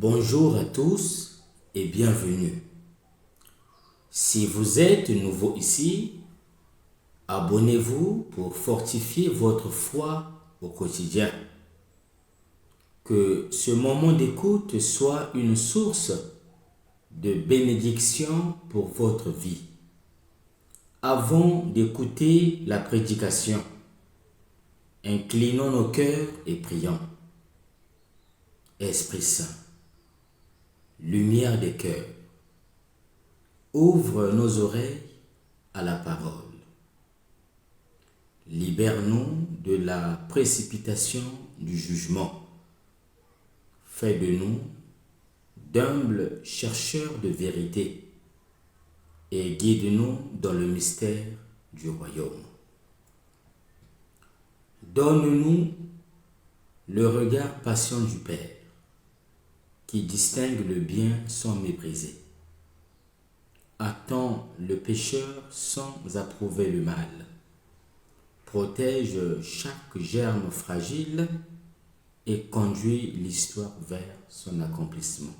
Bonjour à tous et bienvenue. Si vous êtes nouveau ici, abonnez-vous pour fortifier votre foi au quotidien. Que ce moment d'écoute soit une source de bénédiction pour votre vie. Avant d'écouter la prédication, inclinons nos cœurs et prions. Esprit Saint, lumière des cœurs, ouvre nos oreilles à la parole. Libère-nous de la précipitation du jugement. Fais de nous d'humbles chercheurs de vérité et guide-nous dans le mystère du royaume. Donne-nous le regard patient du Père qui distingue le bien sans mépriser. Attends le pécheur sans approuver le mal. Protège chaque germe fragile et conduis l'histoire vers son accomplissement.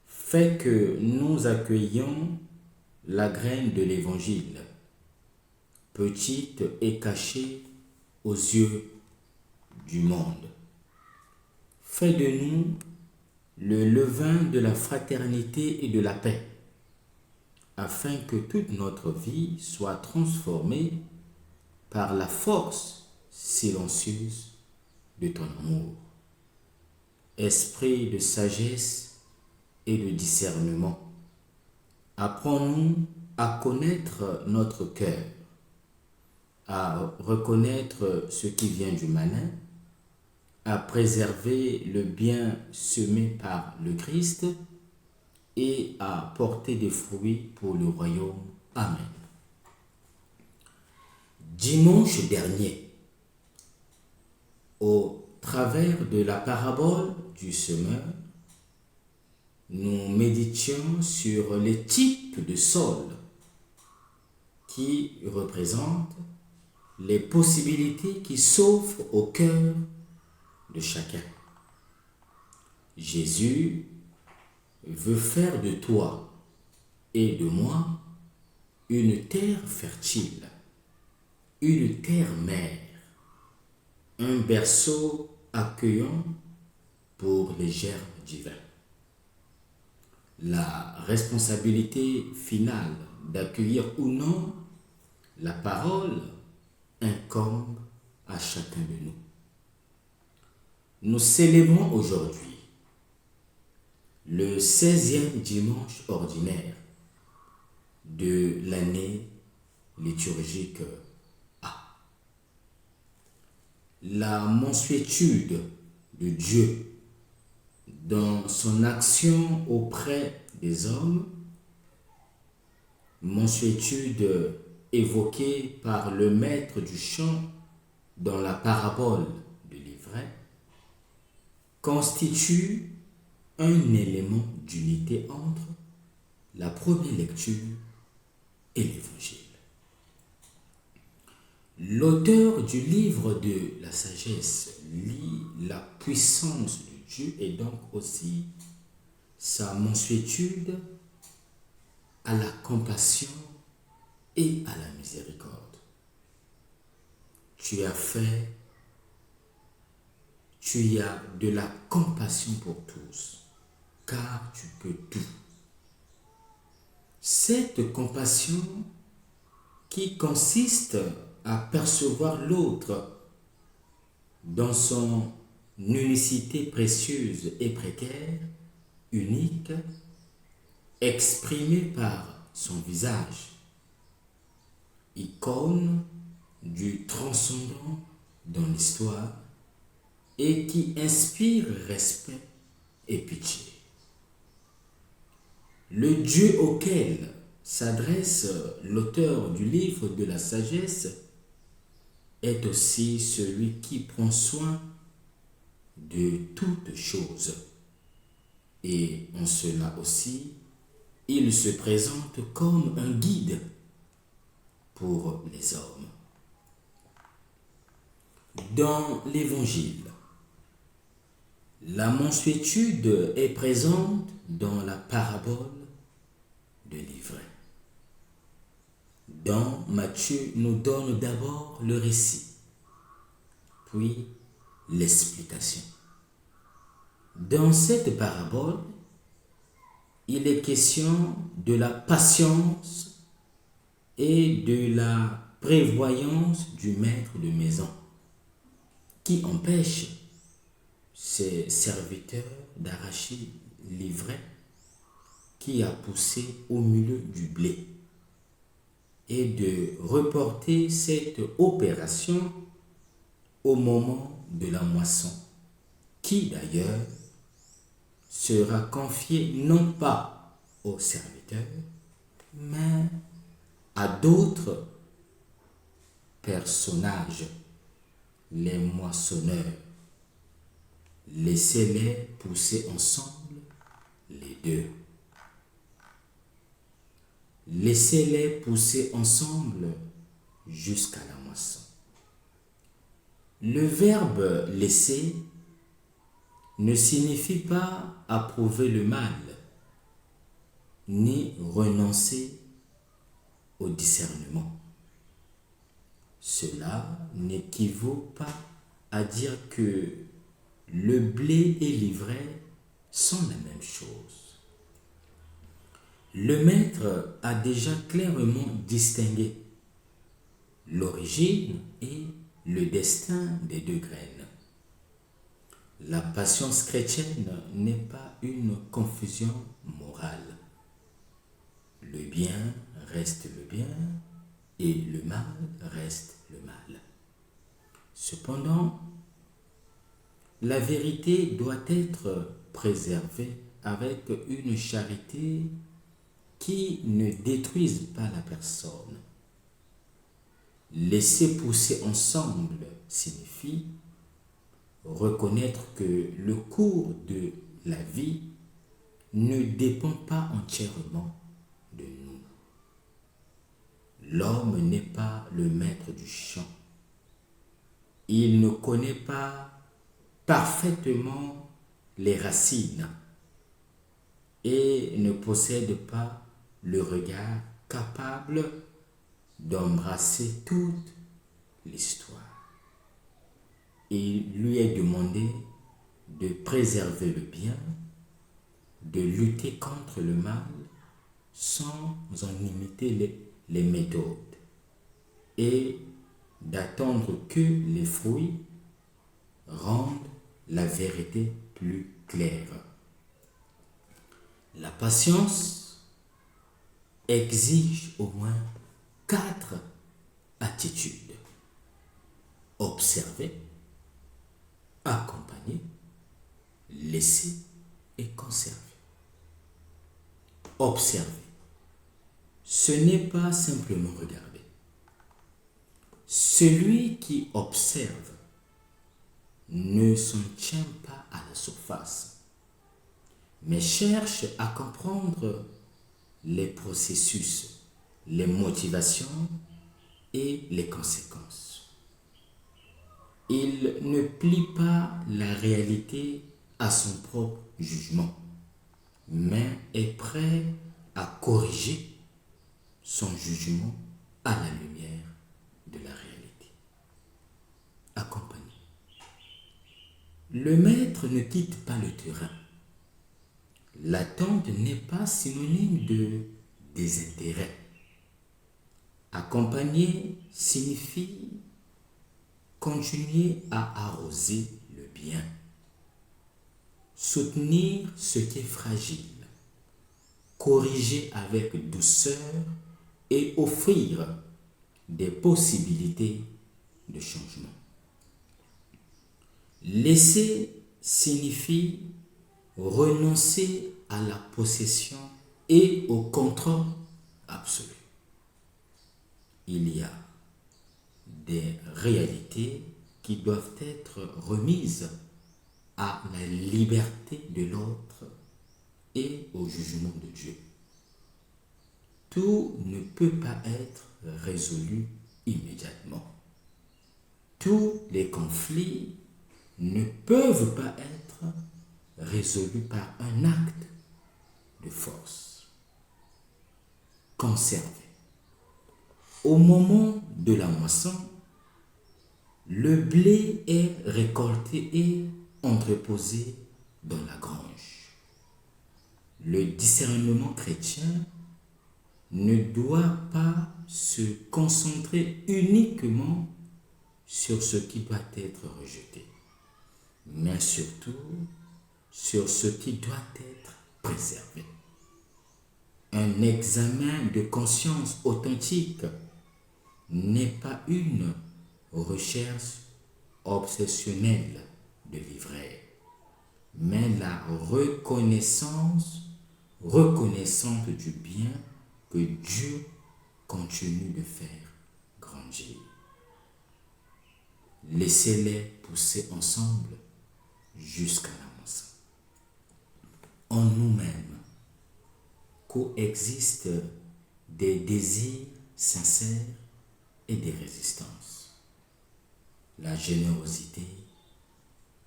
Fais que nous accueillions la graine de l'Évangile, petite et cachée aux yeux du monde. Fais de nous le levain de la fraternité et de la paix, afin que toute notre vie soit transformée par la force silencieuse de ton amour. Esprit de sagesse et de discernement, apprends-nous à connaître notre cœur, à reconnaître ce qui vient du malin, à préserver le bien semé par le Christ et à porter des fruits pour le royaume. Amen. Dimanche dernier, au travers de la parabole du semeur, nous méditions sur les types de sol qui représentent les possibilités qui s'offrent au cœur de chacun. Jésus veut faire de toi et de moi une terre fertile, une terre mère, un berceau accueillant pour les germes divins. La responsabilité finale d'accueillir ou non la parole incombe à chacun de nous. Nous célébrons aujourd'hui le 16e dimanche ordinaire de l'année liturgique A. La mansuétude de Dieu dans son action auprès des hommes, mansuétude évoquée par le maître du chant dans la parabole de l'ivraie, constitue un élément d'unité entre la première lecture et l'Évangile. L'auteur du livre de la sagesse lit la puissance de Dieu et donc aussi sa mansuétude à la compassion et à la miséricorde. Tu as de la compassion pour tous, car tu peux tout. Cette compassion qui consiste à percevoir l'autre dans son unicité précieuse et précaire, unique, exprimée par son visage, icône du transcendant dans l'histoire et qui inspire respect et pitié. Le Dieu auquel s'adresse l'auteur du livre de la sagesse est aussi celui qui prend soin de toutes choses. Et en cela aussi, il se présente comme un guide pour les hommes. Dans l'Évangile, La mansuétude est présente dans la parabole de l'ivraie. Dans Matthieu nous donne d'abord le récit, puis l'explication. Dans cette parabole, il est question de la patience et de la prévoyance du maître de maison qui empêche ses serviteurs d'arracher l'ivraie qui a poussé au milieu du blé et de reporter cette opération au moment de la moisson, qui d'ailleurs sera confiée non pas aux serviteurs, mais à d'autres personnages, les moissonneurs. Laissez-les pousser ensemble, les deux. Laissez-les pousser ensemble jusqu'à la moisson. Le verbe laisser ne signifie pas approuver le mal, ni renoncer au discernement. Cela n'équivaut pas à dire que le blé et l'ivraie sont la même chose. Le maître a déjà clairement distingué l'origine et le destin des deux graines. La patience chrétienne n'est pas une confusion morale. Le bien reste le bien et le mal reste le mal. Cependant, la vérité doit être préservée avec une charité qui ne détruise pas la personne. Laisser pousser ensemble signifie reconnaître que le cours de la vie ne dépend pas entièrement de nous. L'homme n'est pas le maître du champ. Il ne connaît pas parfaitement les racines et ne possède pas le regard capable d'embrasser toute l'histoire. Il lui est demandé de préserver le bien, de lutter contre le mal sans en imiter les méthodes et d'attendre que les fruits rendent la vérité plus claire. La patience exige au moins 4 attitudes. Observer, accompagner, laisser et conserver. Observer. Ce n'est pas simplement regarder. Celui qui observe ne s'en tient pas à la surface, mais cherche à comprendre les processus, les motivations et les conséquences. Il ne plie pas la réalité à son propre jugement, mais est prêt à corriger son jugement à la lumière de la réalité. Accompagner. Le maître ne quitte pas le terrain. L'attente n'est pas synonyme de désintérêt. Accompagner signifie continuer à arroser le bien, soutenir ce qui est fragile, corriger avec douceur et offrir des possibilités de changement. Laisser signifie renoncer à la possession et au contrôle absolu. Il y a des réalités qui doivent être remises à la liberté de l'autre et au jugement de Dieu. Tout ne peut pas être résolu immédiatement. Tous les conflits ne peuvent pas être résolu par un acte de force. Conservé. Au moment de la moisson, le blé est récolté et entreposé dans la grange. Le discernement chrétien ne doit pas se concentrer uniquement sur ce qui doit être rejeté, mais surtout sur ce qui doit être préservé. Un examen de conscience authentique n'est pas une recherche obsessionnelle de l'ivraie, mais la reconnaissante du bien que Dieu continue de faire grandir. Laissez-les pousser ensemble jusqu'à la moisson. En nous-mêmes coexistent des désirs sincères et des résistances, la générosité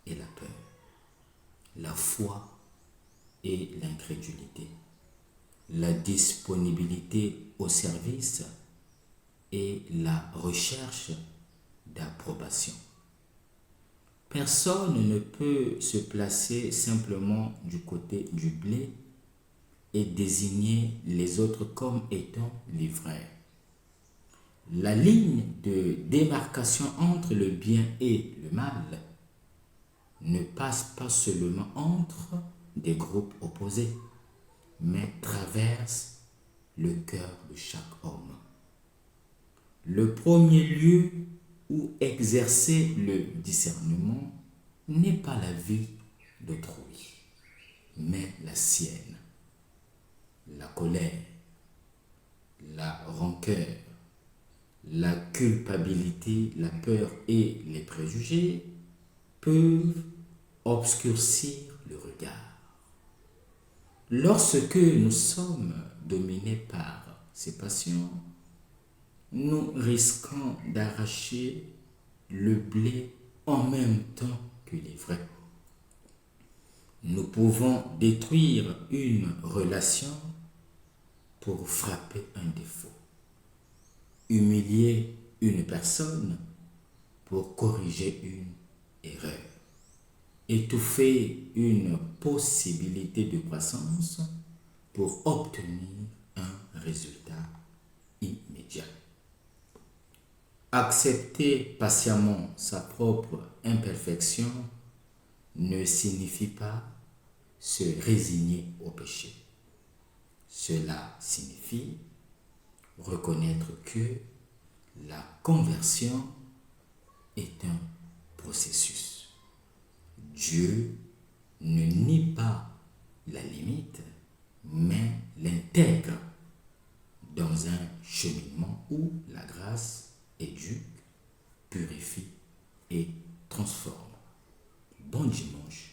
et la peur, la foi et l'incrédulité, la disponibilité au service et la recherche d'approbation. Personne ne peut se placer simplement du côté du blé et désigner les autres comme étant l'ivraie. La ligne de démarcation entre le bien et le mal ne passe pas seulement entre des groupes opposés, mais traverse le cœur de chaque homme. Le premier lieu où exercer le discernement n'est pas la vie d'autrui, mais la sienne. La colère, la rancœur, la culpabilité, la peur et les préjugés peuvent obscurcir le regard. Lorsque nous sommes dominés par ces passions, nous risquons d'arracher le blé en même temps que l'ivraie. Nous pouvons détruire une relation pour frapper un défaut, humilier une personne pour corriger une erreur, étouffer une possibilité de croissance pour obtenir un résultat immédiat. Accepter patiemment sa propre imperfection ne signifie pas se résigner au péché. Cela signifie reconnaître que la conversion est un processus. Dieu ne nie pas la limite, mais l'intègre dans un cheminement où la grâce éduque, purifie et transforme. Bon dimanche